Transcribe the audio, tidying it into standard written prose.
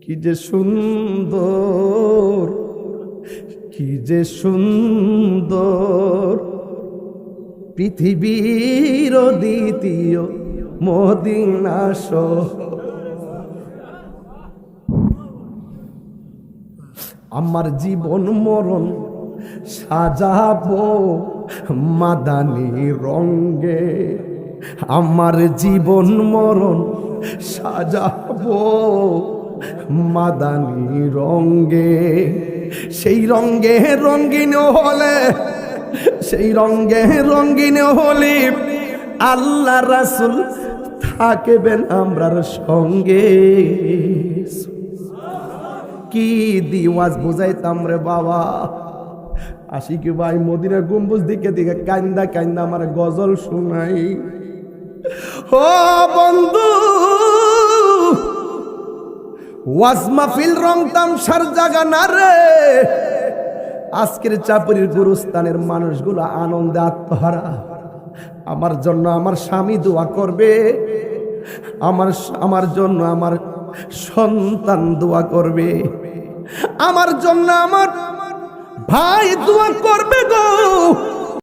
কি যে সুন্দর, কি যে সুন্দর পৃথিবীর দ্বিতীয় মদিনা শহর। আমার জীবন মরণ সাজাবো মাদানী রঙ্গে, আমার জীবন মরণ সাজাবো মাদানী রঙ্গে। সেই রঙ্গে রঙ্গিন হলে, সেই রঙ্গে রঙ্গিন হলে আল্লাহ রাসূল থাকবেন আমরার সঙ্গে। কি দিওয়াজ বুঝাইতাম রে বাবা। আশিকি ভাই মদিনা গম্বুজ দিকে দিকে কান্দা কান্দা আমার গজল শোনাই। ও বন্ধু, ওয়াজ মাহফিল রং তামসার জায়গা না রে। আজকের চাপড়ির গুরুস্থানের মানুষগুলো আনন্দে আত্মহারা। আমার জন্য আমার স্বামী দোয়া করবে, আমার জন্য আমার সন্তান দোয়া করবে, আমার জন্য আমার ভাই দোয়া করবে গো।